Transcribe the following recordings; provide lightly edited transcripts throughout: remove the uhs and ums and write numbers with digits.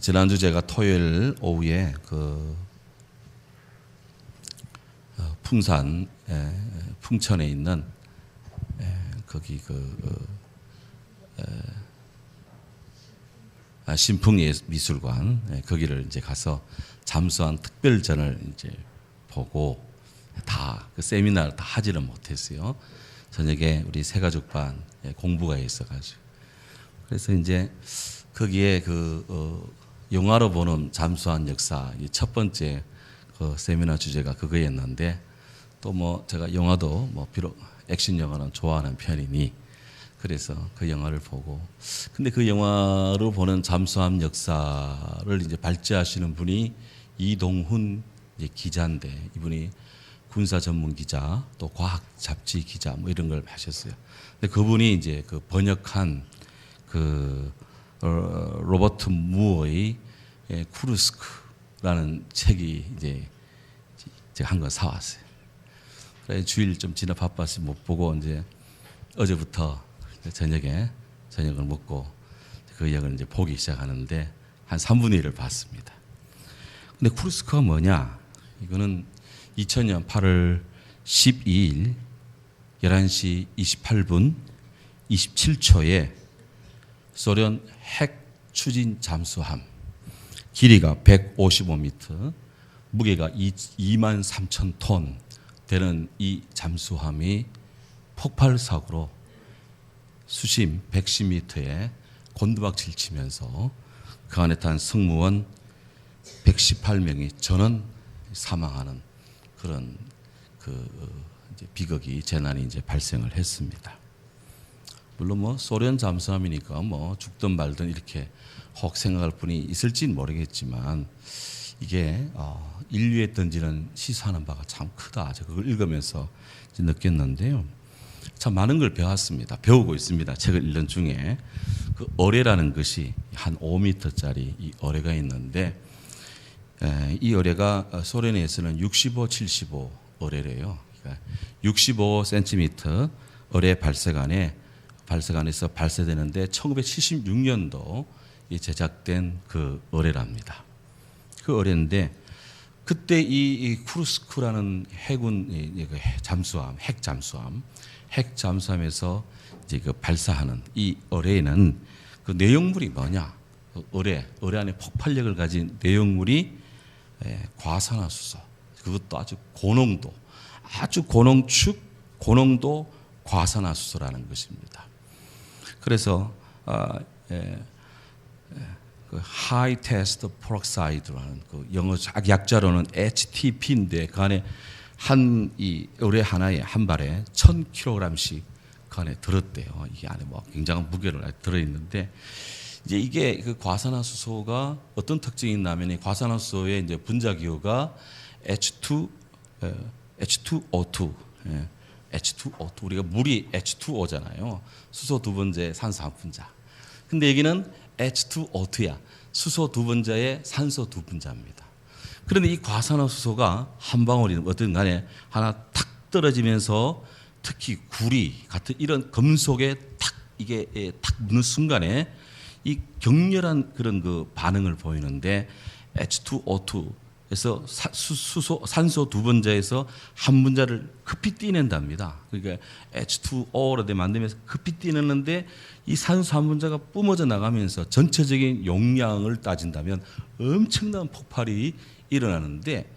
지난주 제가 토요일 오후에 풍산 풍천에 있는 거기 신풍미술관 거기를 이제 가서 잠수한 특별전을 이제 보고 다 그 세미나를 다 하지는 못했어요. 저녁에 우리 새가족반 공부가 있어가지고 그래서 이제 거기에 영화로 보는 잠수한 역사 첫 번째 그 세미나 주제가 그거였는데 또 뭐 제가 영화도 뭐 비록 액션 영화는 좋아하는 편이니 그래서 그 영화를 보고 근데 그 영화로 보는 잠수함 역사를 이제 발제하시는 분이 이동훈 기자인데 이분이 군사 전문 기자 또 과학 잡지 기자 뭐 이런 걸 하셨어요. 근데 그분이 이제 그 번역한 로버트 무어의 쿠르스크라는 책이 이제 제가 한 권 사왔어요. 그래 주일 좀 지나 바빠서 못 보고 이제 어제부터 저녁을 먹고 그 역을 이제 보기 시작하는데 한 3분의 1을 봤습니다. 근데 쿠르스크가 뭐냐? 이거는 2000년 8월 12일 11시 28분 27초에 소련 핵 추진 잠수함 길이가 155m 무게가 23,000톤 되는 이 잠수함이 폭발 사고로 수심 110m에 곤두박질 치면서 그 안에 탄 승무원 118명이 전원 사망하는 그런 이제 비극이 재난이 이제 발생을 했습니다. 물론 뭐 소련 잠수함이니까 뭐 죽든 말든 이렇게 혹 생각할 분이 있을지는 모르겠지만 이게 인류에 던지는 시사하는 바가 참 크다. 제가 그걸 읽으면서 이제 느꼈는데요. 참 많은 걸 배웠습니다. 배우고 있습니다. 책을 읽는 중에 그 어뢰라는 것이 한 5m짜리 이 어뢰가 있는데 이 어뢰가 소련에서는 65, 75 어뢰래요. 그러니까 65cm 어뢰 발사관에서 발사되는데 1976년도 제작된 그 어뢰랍니다. 그 어뢰인데 그때 이 쿠르스크라는 해군 잠수함, 핵 잠수함에서 이제 그 발사하는 이 어뢰에는 그 내용물이 뭐냐? 그 어뢰 안에 폭발력을 가진 내용물이 과산화수소, 그것도 아주 고농도 과산화수소라는 것입니다. 그래서 그 High Test Peroxide라는 그 영어 약자로는 HTP인데 그 안에 이 어뢰 하나에 한 발에 1,000kg씩 그 안에 들었대요. 이게 안에 뭐 굉장한 무게를 들어있는데 이제 이게 그 과산화수소가 어떤 특징이 있냐면 이 과산화수소의 이제 분자 기호가 H2O2 우리가 물이 H2O잖아요. 수소 두 번째 산소 한 분자. 근데 여기는 H2O2야. 수소 두 번자에 산소 두 분자입니다. 그런데 이 과산화수소가 한 방울이 어떤 간에 하나 탁 떨어지면서 특히 구리 같은 이런 금속에 이게 탁 묻는 순간에 이 격렬한 그런 그 반응을 보이는데 H2O2에서 산소 두 분자에서 한 분자를 급히 떼낸답니다. 그러니까 H2O로 만들면서 급히 떼내는데 이 산소 한 분자가 뿜어져 나가면서 전체적인 용량을 따진다면 엄청난 폭발이 일어나는데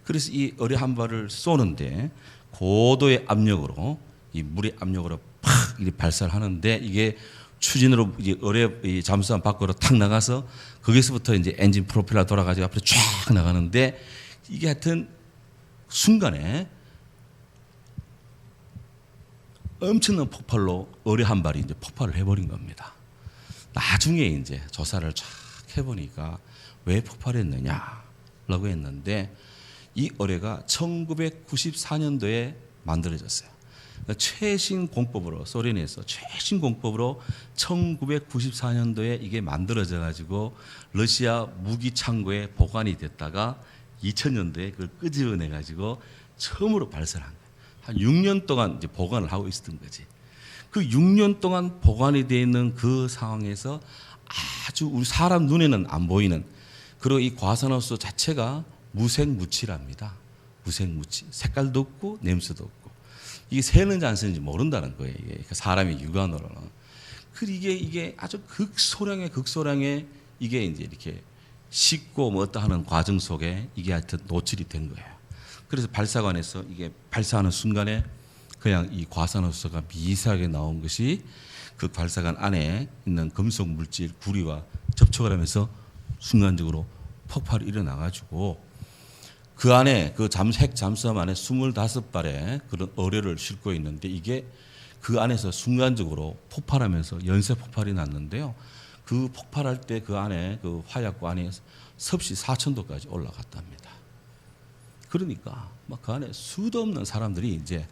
그래서 이 어뢰 한 발을 쏘는데 고도의 압력으로 이 물의 압력으로 팍 이렇게 발사를 하는데 이게 추진으로 이제 어뢰 잠수함 밖으로 탁 나가서 거기서부터 이제 엔진 프로펠러 돌아가지고 앞으로 쫙 나가는데 이게 하여튼 순간에 엄청난 폭발로 어뢰 한 발이 이제 폭발을 해버린 겁니다. 나중에 이제 조사를 쫙 해보니까 왜 폭발했느냐라고 했는데 이 어뢰가 1994년도에 만들어졌어요. 그러니까 최신 공법으로 소련에서 최신 공법으로 1994년도에 이게 만들어져 가지고 러시아 무기 창고에 보관이 됐다가 2000년도에 그걸 끄집어내 가지고 처음으로 발사를 한 거예요. 한 6년 동안 이제 보관을 하고 있었던 거지. 그 6년 동안 보관이 되어 있는 그 상황에서 아주 우리 사람 눈에는 안 보이는, 그리고 이 과산화수소 자체가 무색무취랍니다. 무색무취. 색깔도 없고 냄새도 없고. 이게 새는지 안 새는지 모른다는 거예요. 이게 사람의 육안으로는. 그 이게 아주 극소량의 이게 이제 이렇게 씻고 뭐 어떠하는 과정 속에 이게 하여튼 노출이 된 거예요. 그래서 발사관에서 이게 발사하는 순간에 그냥 이 과산화수소가 미세하게 나온 것이 그 발사관 안에 있는 금속 물질 구리와 접촉을 하면서 순간적으로 폭발이 일어나가지고 그 안에 그 핵 잠수함 안에 25발의 그런 어뢰를 싣고 있는데 이게 그 안에서 순간적으로 폭발하면서 연쇄 폭발이 났는데요. 그 폭발할 때 그 안에 그 화약고 안에 섭씨 4,000도까지 올라갔답니다. 그러니까 막 그 안에 수도 없는 사람들이 이제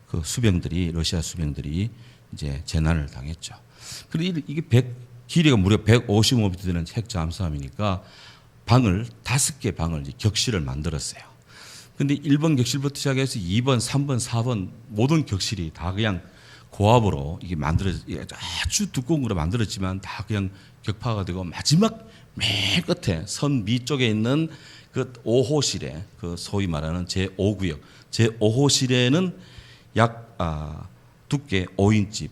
그 수병들이 러시아 수병들이 이제 재난을 당했죠. 그리고 이게 길이가 무려 155m 되는 핵 잠수함이니까 방을 5개 방을 이제 격실을 만들었어요. 근데 1번 격실부터 시작해서 2번, 3번, 4번 모든 격실이 다 그냥 고압으로 이게 아주 두꺼운 거로 만들었지만 다 그냥 격파가 되고 마지막 맨 끝에 선 밑쪽에 있는 그 5호실에 그 소위 말하는 제5구역, 제5호실에는 약 두께 5인치,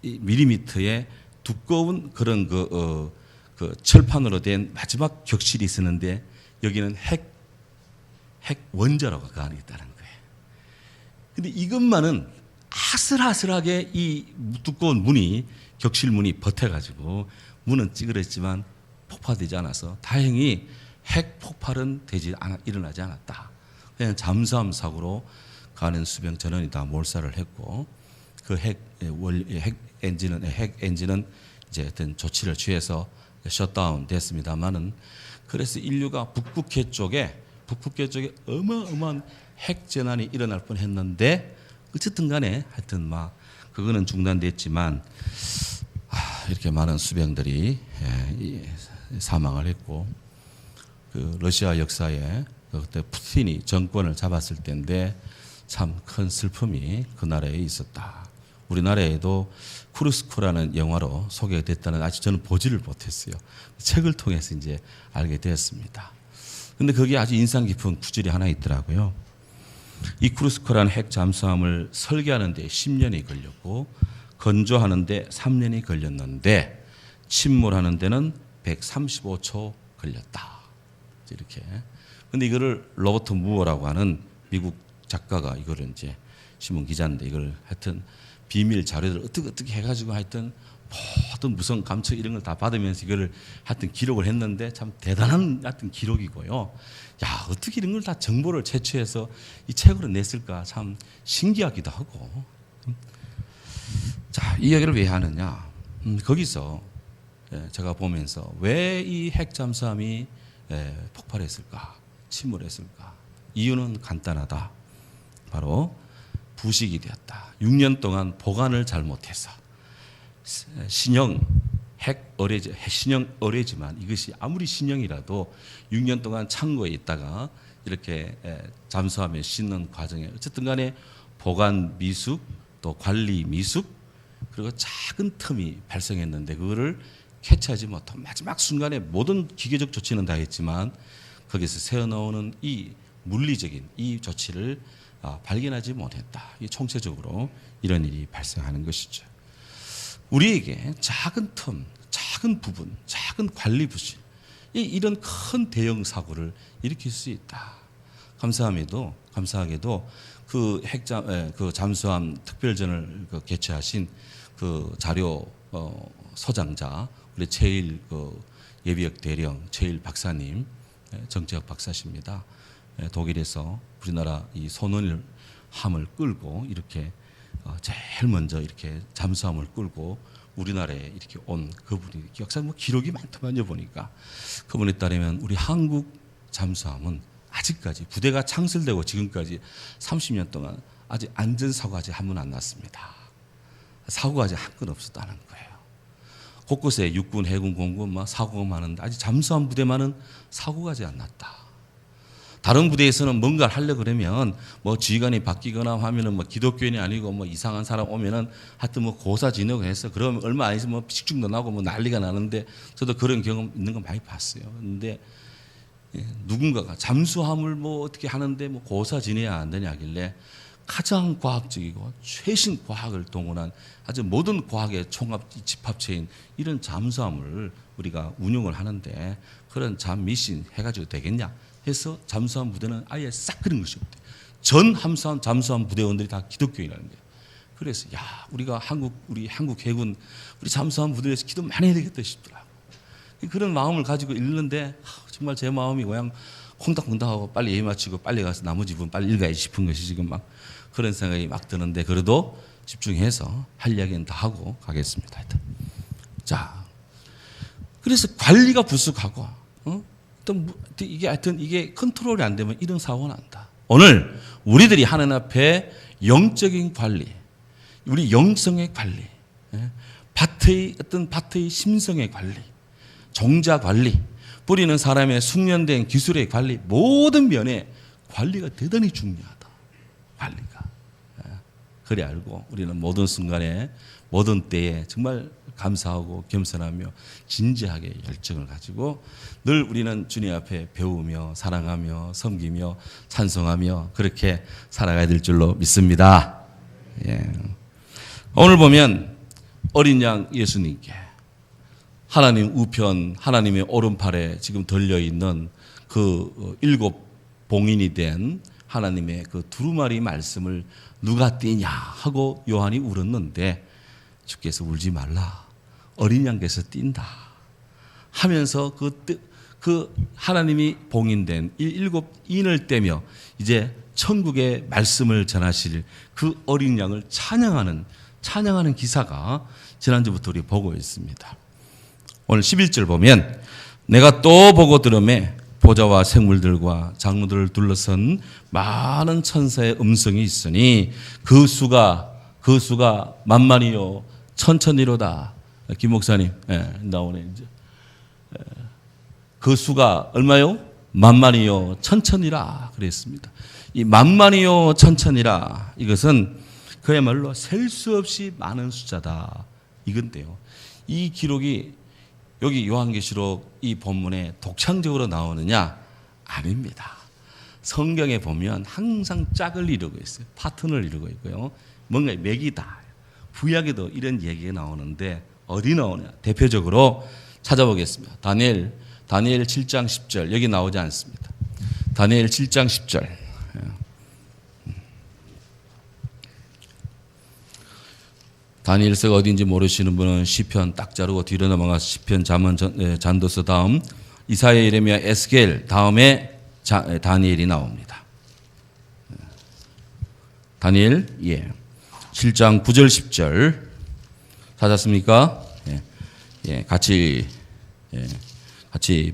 127mm의 두꺼운 그런 그 철판으로 된 마지막 격실이 있었는데 여기는 핵 원자로가 그 안에 있다는 거예요. 근데 이것만은 아슬아슬하게 이 두꺼운 격실 문이 버텨가지고 문은 찌그랬지만 폭파되지 않아서 다행히 핵 폭발은 일어나지 않았다. 그냥 잠수함 사고로 그 안에 수병 전원이 다 몰살을 했고 그 핵 엔진은 이제 어떤 조치를 취해서 셧다운 됐습니다만은 그래서 인류가 북극해 쪽에 어마어마한 핵 재난이 일어날 뻔했는데 어쨌든 간에 하여튼 막 그거는 중단됐지만 이렇게 많은 수병들이 사망을 했고 그 러시아 역사에 그때 푸틴이 정권을 잡았을 때인데 참 큰 슬픔이 그 나라에 있었다. 우리나라에도 쿠르스크라는 영화로 소개됐다는 아직 저는 보지를 못했어요. 책을 통해서 이제 알게 되었습니다. 근데 거기에 아주 인상 깊은 구절이 하나 있더라고요. 이 쿠르스크라는 핵 잠수함을 설계하는 데 10년이 걸렸고 건조하는 데 3년이 걸렸는데 침몰하는 데는 135초 걸렸다. 이렇게. 근데 이거를 로버트 무어라고 하는 미국 작가가 이거를 이제 신문 기자인데 이걸 하여튼 비밀 자료를 어떻게 해가지고 하여튼 모든 무선 감청 이런 걸 다 받으면서 이거를 하여튼 기록을 했는데 참 대단한 하여튼 기록이고요. 야, 어떻게 이런 걸 다 정보를 채취해서 이 책으로 냈을까 참 신기하기도 하고. 자, 이 얘기를 왜 하느냐. 거기서 제가 보면서 왜 이 핵 잠수함이 폭발했을까, 침몰했을까. 이유는 간단하다. 바로 부식이 되었다. 6년 동안 보관을 잘못해서 신형 핵 어뢰지만 이것이 아무리 신형이라도 6년 동안 창고에 있다가 이렇게 잠수함에 싣는 과정에 어쨌든 간에 보관 미숙 또 관리 미숙 그리고 작은 틈이 발생했는데 그거를 캐치하지 못한 마지막 순간에 모든 기계적 조치는 다 했지만 거기서 새어나오는 이 물리적인 이 조치를 발견하지 못했다. 이 총체적으로 이런 일이 발생하는 것이죠. 우리에게 작은 틈, 작은 부분, 작은 관리 부실 이런 큰 대형 사고를 일으킬 수 있다. 감사하게도 그 잠수함 특별전을 개최하신 그 자료 소장자 우리 최일 예비역 대령 최일 박사님 정치학 박사십니다. 독일에서 우리나라 이 손을 함을 끌고 이렇게 제일 먼저 이렇게 잠수함을 끌고 우리나라에 이렇게 온 그분이 역사 기록이 많더만요 보니까 그분에 따르면 우리 한국 잠수함은 아직까지 부대가 창설되고 지금까지 30년 동안 아직 안전사고가 아직 한 번 안 났습니다. 사고가 아직 한 건 없었다는 거예요. 곳곳에 육군, 해군, 공군 막 사고가 많은데 아직 잠수함 부대만은 사고가 아직 안 났다. 다른 부대에서는 뭔가를 하려고 그러면 뭐 지휘관이 바뀌거나 하면은 뭐 기독교인이 아니고 뭐 이상한 사람 오면은 하여튼 뭐 고사 지내고 해서 그러면 얼마 안 있으면 뭐 식중도 나고 뭐 난리가 나는데 저도 그런 경험 있는 거 많이 봤어요. 근데 누군가가 잠수함을 뭐 어떻게 하는데 뭐 고사 지내야 안 되냐길래 가장 과학적이고 최신 과학을 동원한 아주 모든 과학의 총합 집합체인 이런 잠수함을 우리가 운용을 하는데 그런 잠 미신 해가지고 되겠냐 해서 잠수함 부대는 아예 싹 그런 것이 없대. 전 잠수함 부대원들이 다 기독교인이라는 거예요. 그래서 야 우리가 우리 한국 해군 우리 잠수함 부대에서 기도 많이 해야 되겠다 싶더라고. 그런 마음을 가지고 읽는데 정말 제 마음이 그냥 콩닥콩닥하고 빨리 예의 마치고 빨리 가서 나머지 부분 빨리 읽어야지 싶은 것이 지금 막 그런 생각이 막 드는데 그래도 집중해서 할 이야기는 다 하고 가겠습니다. 하여튼. 자, 그래서 관리가 부족하고 이게 컨트롤이 안 되면 이런 사고가 난다. 오늘 우리들이 하는 앞에 영적인 관리, 우리 영성의 관리, 밭의 심성의 관리, 종자 관리, 뿌리는 사람의 숙련된 기술의 관리, 모든 면에 관리가 대단히 중요하다. 관리가. 그래 알고 우리는 모든 순간에 모든 때에 정말 감사하고 겸손하며 진지하게 열정을 가지고 늘 우리는 주님 앞에 배우며 사랑하며 섬기며 찬송하며 그렇게 살아가야 될 줄로 믿습니다. 예. 오늘 보면 어린 양 예수님께 하나님 우편 하나님의 오른팔에 지금 들려있는 그 7 봉인이 된 하나님의 그 두루마리 말씀을 누가 띄냐 하고 요한이 울었는데 주께서 울지 말라 어린 양께서 띈다 하면서 그 하나님이 봉인된 7 인을 떼며 이제 천국의 말씀을 전하실 그 어린 양을 찬양하는 기사가 지난주부터 우리 보고 있습니다. 오늘 11절 보면 내가 또 보고 들음에 보좌와 생물들과 장로들을 둘러선 많은 천사의 음성이 있으니 그 수가 만만이요 천천히로다. 김 목사님 나오네 이제. 그 수가 얼마요? 만만이요 천천히라 그랬습니다. 이 만만이요 천천히라 이것은 그야말로 셀 수 없이 많은 숫자다 이건데요. 이 기록이 여기 요한계시록 이 본문에 독창적으로 나오느냐? 아닙니다. 성경에 보면 항상 짝을 이루고 있어요. 파트너를 이루고 있고요. 뭔가 맥이다. 구약에도 이런 얘기가 나오는데 어디 나오냐? 대표적으로 찾아보겠습니다. 다니엘 7장 10절 여기 나오지 않습니다. 다니엘 7장 10절 다니엘서가 어딘지 모르시는 분은 시편 딱 자르고 뒤로 넘어가서 시편 잠언 잔도서 다음 이사야 예레미야 에스겔 다음에 다니엘이 나옵니다. 다니엘 7장 9절 10절 찾았습니까? 같이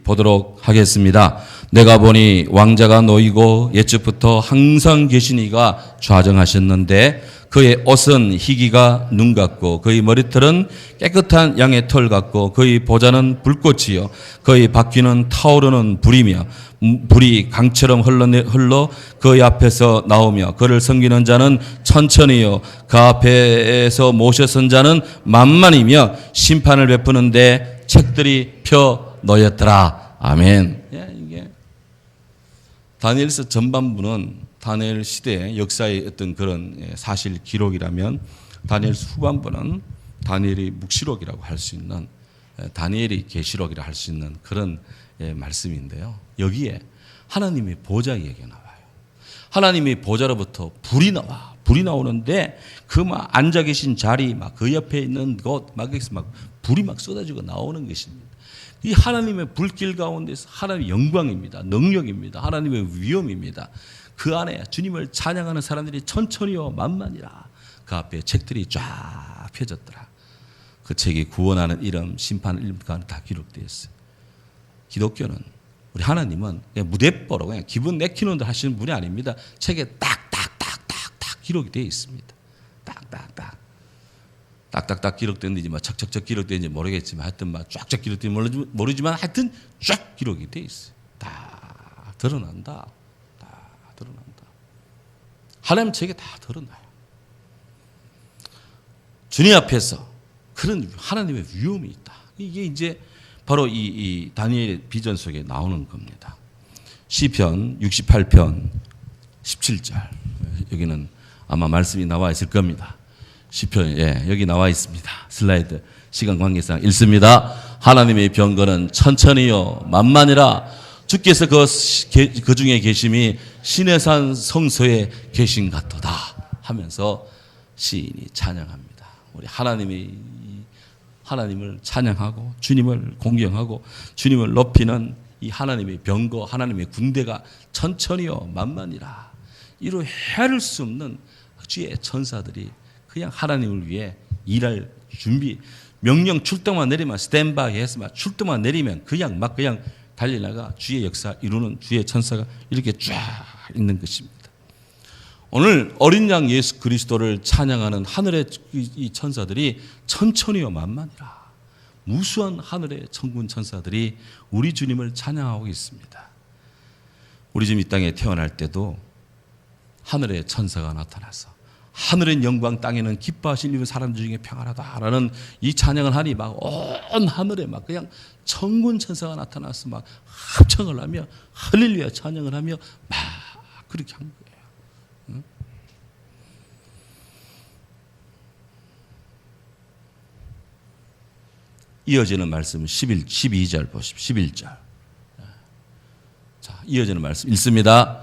보도록 하겠습니다. 내가 보니 왕자가 놓이고 옛적부터 항상 계신 이가 좌정하셨는데 그의 옷은 희기가 눈 같고 그의 머리털은 깨끗한 양의 털 같고 그의 보좌는 불꽃이요 그의 바퀴는 타오르는 불이며 불이 강처럼 흘러 그의 앞에서 나오며 그를 섬기는 자는 천천히요 그 앞에서 모셔선 자는 만만이며 심판을 베푸는데 책들이 펴 놓였더라. 아멘. 이게 다니엘서 전반부는 다니엘 시대의 역사의 어떤 그런 사실 기록이라면 다니엘 후반부는 다니엘의 묵시록이라고 할 수 있는 다니엘의 계시록이라 할 수 있는 그런 말씀인데요. 여기에 하나님의 보좌 얘기가 나와요. 하나님의 보좌로부터 불이 나오는데 그 막 앉아 계신 자리 막 그 옆에 있는 곳 막 불이 막 쏟아지고 나오는 것입니다. 이 하나님의 불길 가운데서 하나님의 영광입니다. 능력입니다. 하나님의 위엄입니다. 그 안에 주님을 찬양하는 사람들이 천천히요 만만이라 그 앞에 책들이 쫙 펴졌더라. 그 책이 구원하는 이름, 심판 이름 다 기록되어 있어요. 기독교는 우리 하나님은 그냥 무대뽀로 그냥 기분 내키는 데 하시는 분이 아닙니다. 책에 딱딱딱딱딱 기록이 되어 있습니다. 딱딱딱 기록됐는지 막 척척척 기록됐는지 모르겠지만 하여튼 막 쫙쫙 기록됐는지 모르지만 하여튼 쫙 기록이 되어 있어요. 다 드러난다. 하나님 저에게 다 드러나요. 주님 앞에서 그런 하나님의 위엄이 있다. 이게 이제 바로 이 다니엘의 비전 속에 나오는 겁니다. 시편 68편 17절. 여기는 아마 말씀이 나와 있을 겁니다. 시편, 여기 나와 있습니다. 슬라이드 시간 관계상 읽습니다. 하나님의 병거는 천천히요 만만이라 주께서 그 중에 계심이 신의 산 성소에 계신 같도다 하면서 시인이 찬양합니다. 우리 하나님을 찬양하고 주님을 공경하고 주님을 높이는 이 하나님의 병거, 하나님의 군대가 천천히요 만만이라. 이로 헤아릴 수 없는 주의 천사들이 그냥 하나님을 위해 일할 준비, 명령 출동만 내리면 스탠바이 해서 막 출동만 내리면 그냥 달려나가 주의 역사 이루는 주의 천사가 이렇게 쫙 있는 것입니다. 오늘 어린 양 예수 그리스도를 찬양하는 하늘의 이 천사들이 천천히요 만만이라. 무수한 하늘의 천군 천사들이 우리 주님을 찬양하고 있습니다. 우리 주님 이 땅에 태어날 때도 하늘의 천사가 나타나서 하늘의 영광 땅에는 기뻐하실 사람들 중에 평안하다라는 이 찬양을 하니 막 온 하늘에 막 그냥 천군 천사가 나타나서 막 합창을 하며 할렐루야 찬양을 하며 막 그렇게 한 거예요. 응? 이어지는 말씀 12절 보십시오. 11절. 자, 이어지는 말씀 읽습니다.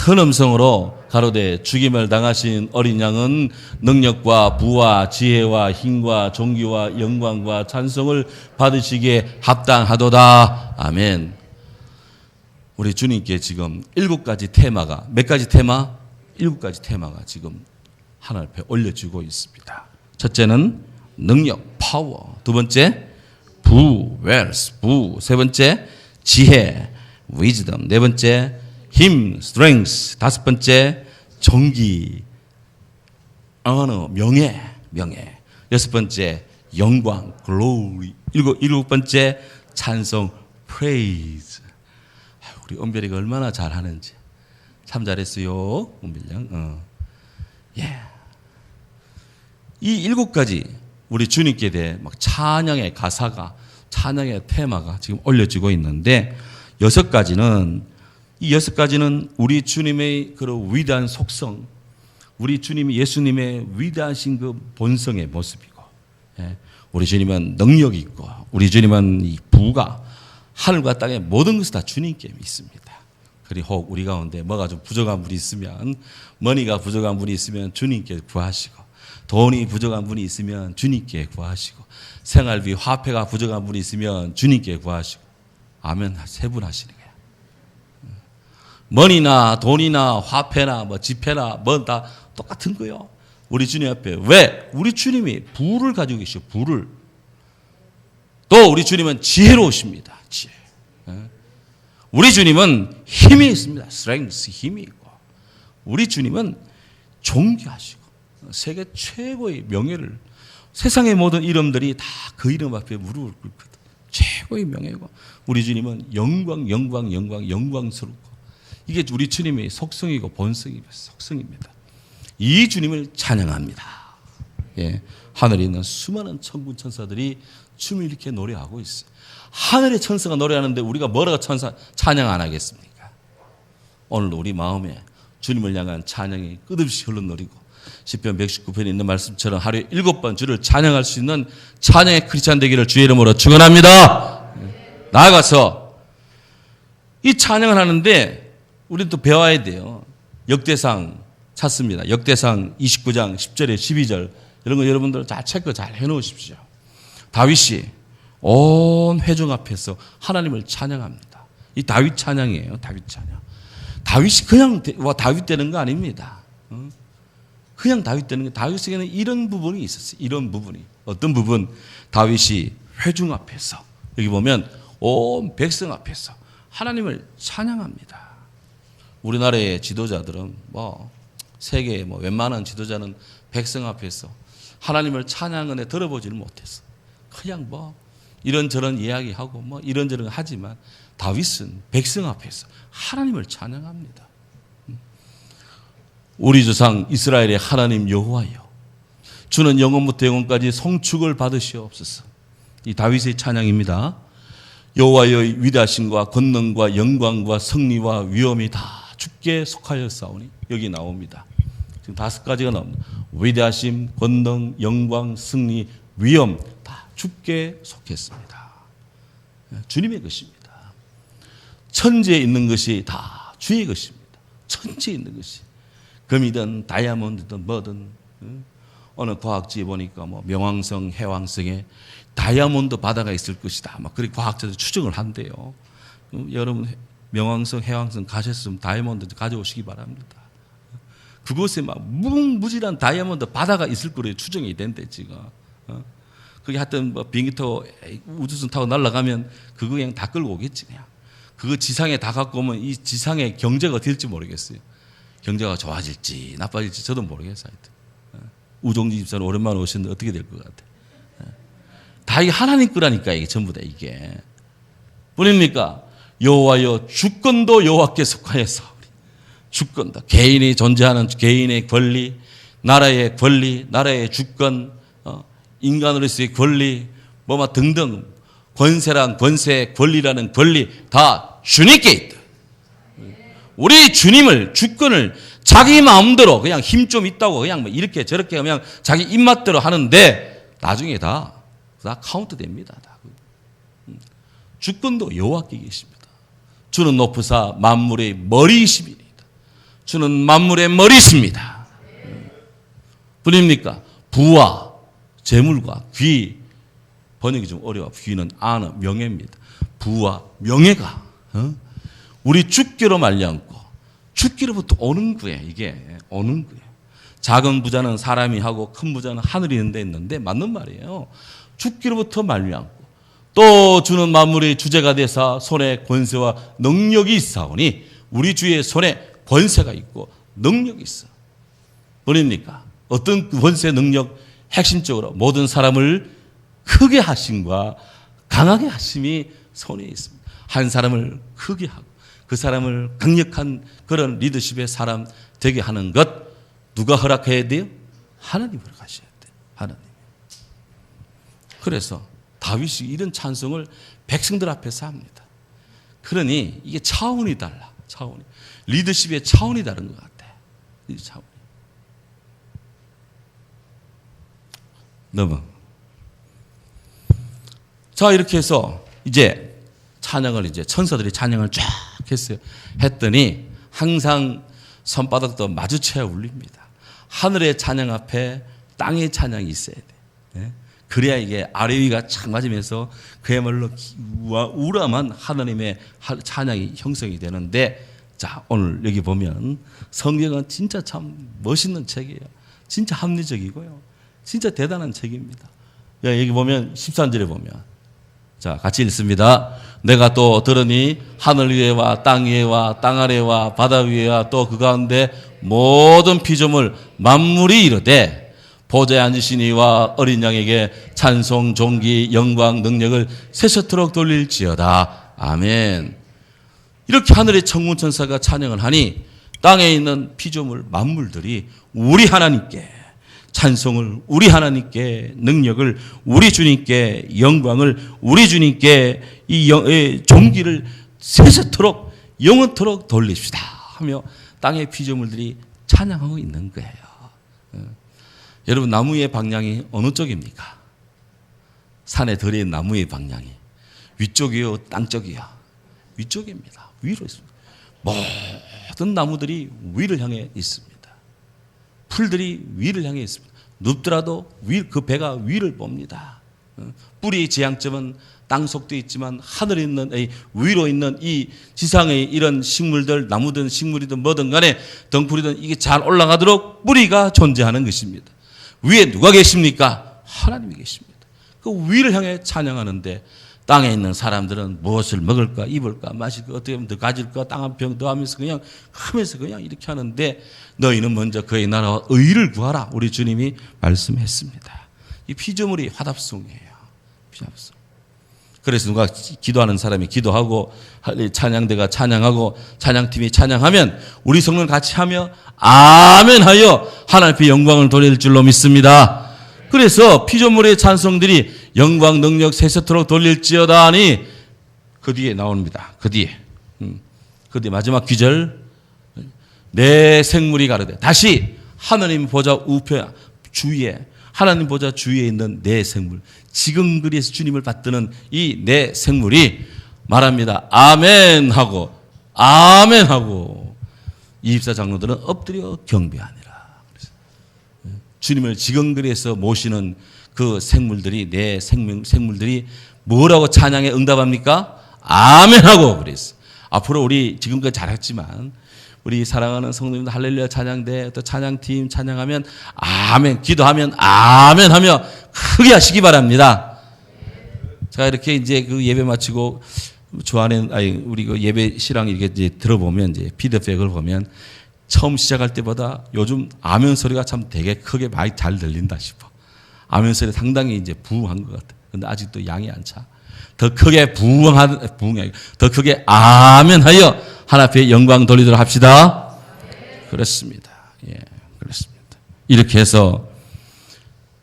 큰 음성으로 가로되 죽임을 당하신 어린 양은 능력과 부와 지혜와 힘과 존귀와 영광과 찬송을 받으시기에 합당하도다. 아멘. 우리 주님께 지금 7가지 테마가, 몇 가지 테마? 7가지 테마가 지금 하늘 앞에 올려지고 있습니다. 첫째는 능력, 파워. 두 번째 부, 웰스, 부. 세 번째 지혜, 위즈덤. 네 번째 힘, strength. 다섯 번째 정기, 언어, 명예. 여섯 번째 영광, glory. 일곱 번째 찬송, praise. 우리 은별이가 얼마나 잘하는지 참 잘했어요, 은별양. 이 7가지 우리 주님께 대해 막 찬양의 가사가, 찬양의 테마가 지금 올려지고 있는데 이 6가지는 우리 주님의 그런 위대한 속성, 우리 주님이 예수님의 위대하신 그 본성의 모습이고, 우리 주님은 능력이 있고, 우리 주님은 이 부가 하늘과 땅의 모든 것이 다 주님께 있습니다. 그리고 혹 우리 가운데 뭐가 좀 부족한 분이 있으면, 머니가 부족한 분이 있으면 주님께 구하시고, 돈이 부족한 분이 있으면 주님께 구하시고, 생활비 화폐가 부족한 분이 있으면 주님께 구하시고. 아멘. 세 분 하시는 거예요. 머니나 돈이나 화폐나 뭐 지폐나 뭐 다 똑같은 거요. 우리 주님 앞에. 왜? 우리 주님이 부를 가지고 계시오. 부를. 또 우리 주님은 지혜로우십니다. 지혜. 우리 주님은 힘이 있습니다. strength, 힘이 있고. 우리 주님은 존귀하시고 세계 최고의 명예를, 세상의 모든 이름들이 다 그 이름 앞에 무릎을 꿇거든. 최고의 명예고, 우리 주님은 영광스럽고, 이게 우리 주님의 속성이고 속성입니다. 이 주님을 찬양합니다. 하늘에 있는 수많은 천군 천사들이 춤을 이렇게 노래하고 있어요. 하늘의 천사가 노래하는데 우리가 뭐라고 찬양 안 하겠습니까? 오늘도 우리 마음에 주님을 향한 찬양이 끝없이 흘러내리고, 시편 119편에 있는 말씀처럼 하루에 7번 주를 찬양할 수 있는 찬양의 크리스찬 되기를 주의 이름으로 축원합니다. 나아가서 이 찬양을 하는데 우리는 또 배워야 돼요. 역대상 찾습니다. 역대상 29장 10절에 12절 이런 거 여러분들 다 체크 잘 해놓으십시오. 다윗이 온 회중 앞에서 하나님을 찬양합니다. 이 다윗 찬양이에요. 다윗 찬양. 다윗이 그냥 다윗 되는 거 아닙니다. 그냥 다윗 되는 게, 다윗에게는 이런 부분이 있었어요. 이런 부분이. 어떤 부분? 다윗이 회중 앞에서, 여기 보면 온 백성 앞에서 하나님을 찬양합니다. 우리나라의 지도자들은 세계의 웬만한 지도자는 백성 앞에서 하나님을 찬양을 들어보지를 못했어. 그냥 이런저런 이야기하고 이런저런 하지만 다윗은 백성 앞에서 하나님을 찬양합니다. 우리 조상 이스라엘의 하나님 여호와여, 주는 영원부터 영원까지 성축을 받으시옵소서. 이 다윗의 찬양입니다. 여호와의 위대하심과 권능과 영광과 승리와 위엄이 다 주께 속하였사오니, 여기 나옵니다. 지금 5가지가 나옵니다. 위대하심, 권능, 영광, 승리, 위엄 다 주께 속했습니다. 주님의 것입니다. 천지에 있는 것이 다 주의 것입니다. 천지에 있는 것이 금이든 다이아몬드든 뭐든, 어느 과학지에 보니까 뭐 명왕성, 해왕성에 다이아몬드 바다가 있을 것이다, 막 그렇게 과학자들이 추정을 한대요. 여러분 명왕성, 해왕성 가셨으면 다이아몬드 가져오시기 바랍니다. 그곳에 막 무궁무진한 다이아몬드 바다가 있을 거로 추정이 된대 지금. 그게 하여튼 뭐 비행기 타고 우주선 타고 날아가면 그거 그냥 다 끌고 오겠지 그냥. 그거 지상에 다 갖고 오면 이 지상의 경제가 될지 모르겠어요. 경제가 좋아질지 나빠질지 저도 모르겠어요. 하여튼. 우종지 집사는 오랜만에 오셨는데 어떻게 될 것 같아? 다 이게 하나님 거라니까, 이게 전부 다 이게. 뿐입니까? 여호와여, 주권도 여호와께 속하였사오니. 주권도, 개인이 존재하는 개인의 권리, 나라의 권리, 나라의 주권, 인간으로서의 권리, 뭐마 등등, 권세란 권세, 권리라는 권리 다 주님께 있다. 우리 주님을, 주권을 자기 마음대로 그냥 힘 좀 있다고 그냥 뭐 이렇게 저렇게 그냥 자기 입맛대로 하는데 나중에 다 카운트 됩니다. 다. 주권도 여호와께 계십니다. 주는 높으사 만물의 머리이십니다. 주는 만물의 머리이십니다. 뿐입니까? 부와 재물과 귀, 번역이 좀 어려워. 귀는 아는 명예입니다. 부와 명예가 우리 주께로 말미암고 주께로부터 오는 거예요. 이게 오는 거예요. 작은 부자는 사람이 하고 큰 부자는 하늘이 있는 데 있는데 맞는 말이에요. 주께로부터 말미암고 또 주는 만물의 주제가 되사 손에 권세와 능력이 있사오니, 우리 주의 손에 권세가 있고 능력이 있어. 뭐입니까? 어떤 권세 능력? 핵심적으로 모든 사람을 크게 하심과 강하게 하심이 손에 있습니다. 한 사람을 크게 하고 그 사람을 강력한 그런 리더십의 사람 되게 하는 것 누가 허락해야 돼요? 하나님 허락하셔야 돼요. 하나님. 그래서 다윗이 이런 찬송을 백성들 앞에서 합니다. 그러니 이게 차원이 달라. 차원이. 리더십의 차원이 다른 것 같아. 이 차원. 너무. 자, 이렇게 해서 이제 찬양을 이제 천사들이 찬양을 쫙 했어요. 했더니 항상 손바닥도 마주쳐야 울립니다. 하늘의 찬양 앞에 땅의 찬양이 있어야 돼. 네? 그래야 이게 아래 위가 착 맞으면서 그야말로 우람한 하나님의 찬양이 형성이 되는데, 자, 오늘 여기 보면 성경은 진짜 참 멋있는 책이에요. 진짜 합리적이고요. 진짜 대단한 책입니다. 여기 보면 13절에 보면, 자, 같이 읽습니다. 내가 또 들으니 하늘 위에와 땅 위에와 땅 아래와 바다 위에와 또 그 가운데 모든 피조물 만물이 이르되 보좌에 앉으신 이와 어린 양에게 찬송, 존귀, 영광, 능력을 세세토록 돌릴지어다. 아멘. 이렇게 하늘의 천군천사가 찬양을 하니 땅에 있는 피조물 만물들이 우리 하나님께 찬송을, 우리 하나님께 능력을, 우리 주님께 영광을, 우리 주님께 이 존귀를 세세토록 영원토록 돌립시다 하며 땅의 피조물들이 찬양하고 있는 거예요. 여러분, 나무의 방향이 어느 쪽입니까? 산에 들인 나무의 방향이 위쪽이요, 땅 쪽이요? 위쪽입니다. 위로 있습니다. 모든 나무들이 위를 향해 있습니다. 풀들이 위를 향해 있습니다. 눕더라도 그 배가 위를 봅니다. 뿌리의 지향점은 땅 속도 있지만 하늘에 있는 위로 있는 이 지상의 이런 식물들, 나무든 식물이든 뭐든 간에 덩굴이든 이게 잘 올라가도록 뿌리가 존재하는 것입니다. 위에 누가 계십니까? 하나님이 계십니다. 그 위를 향해 찬양하는데 땅에 있는 사람들은 무엇을 먹을까, 입을까, 마실까, 어떻게 하면 더 가질까, 땅 한 평 더 하면서 그냥 하면서 그냥 이렇게 하는데, 너희는 먼저 그의 나라와 의를 구하라. 우리 주님이 말씀했습니다. 이 피조물이 화답송이에요. 피조물송. 그래서 누가 기도하는 사람이 기도하고 찬양대가 찬양하고 찬양팀이 찬양하면 우리 성도는 같이 하며 아멘 하여 하나님 앞에 영광을 돌릴 줄로 믿습니다. 그래서 피조물의 찬송들이 영광 능력 세세토록 돌릴지어다 하니 그 뒤에 나옵니다. 그 뒤에 마지막 귀절, 내 생물이 가로되 다시 하나님 보좌 우편 주위에, 하나님 보좌 주위에 있는 내 생물, 지근거리에서 주님을 받드는 이 내 생물이 말합니다. 아멘 하고 아멘 하고 24 장로들은 엎드려 경배하니라. 주님을 지근거리에서 모시는 그 생물들이, 내 생물들이 뭐라고 찬양에 응답합니까? 아멘 하고 그랬어. 앞으로 우리 지금까지 잘했지만 우리 사랑하는 성도님들 할렐루야 찬양대 또 찬양팀 찬양하면 아멘, 기도하면 아멘 하며 크게 하시기 바랍니다. 제가 이렇게 이제 그 예배 마치고 좋아하는 우리 그 예배 실황 이렇게 이제 들어보면 이제 피드백을 보면 처음 시작할 때보다 요즘 아멘 소리가 참 되게 크게 많이 잘 들린다 싶어. 아멘 소리 상당히 이제 부흥한 것 같아. 근데 아직도 양이 안 차. 더 크게 부흥이 더 크게 아멘하여 하나님 앞에 영광 돌리도록 합시다. 그렇습니다. 예, 그렇습니다. 이렇게 해서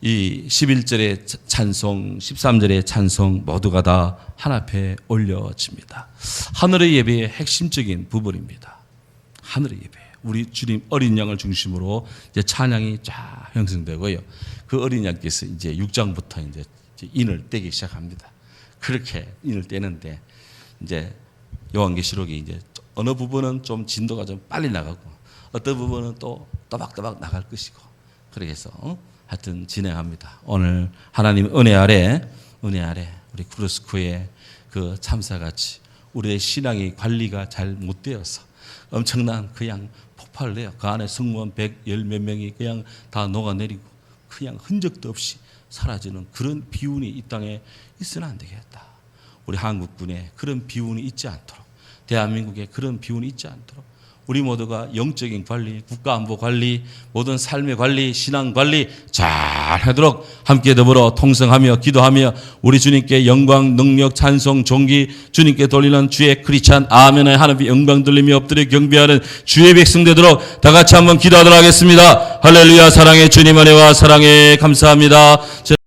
이 11절의 찬송, 13절의 찬송 모두가 다 하나님 앞에 올려집니다. 하늘의 예배의 핵심적인 부분입니다. 하늘의 예배. 우리 주님 어린 양을 중심으로 이제 찬양이 쫙 형성되고요. 그 어린 양께서 이제 6장부터 이제 인을 떼기 시작합니다. 그렇게 인을 떼는데 이제 요한계시록이 이제 어느 부분은 좀 진도가 좀 빨리 나가고 어떤 부분은 또 또박또박 나갈 것이고 그렇게 해서 하여튼 진행합니다. 오늘 하나님 은혜 아래 우리 크루스코의 그 참사같이 우리의 신앙이 관리가 잘 못 되어서 엄청난 그냥 폭발을 해요. 그 안에 승무원 110 몇 명이 그냥 다 녹아내리고 그냥 흔적도 없이 사라지는 그런 비운이 이 땅에 있어는 안 되겠다. 우리 한국군에 그런 비운이 있지 않도록, 대한민국에 그런 비운이 있지 않도록 우리 모두가 영적인 관리, 국가안보 관리, 모든 삶의 관리, 신앙 관리 잘 하도록 함께 더불어 통성하며 기도하며 우리 주님께 영광, 능력, 찬송, 존귀 주님께 돌리는 주의 크리스찬 아멘의 하나님의 영광 돌리며 엎드려 경배하는 주의 백성 되도록 다 같이 한번 기도하도록 하겠습니다. 할렐루야. 사랑의 주님 은혜와 사랑에 감사합니다.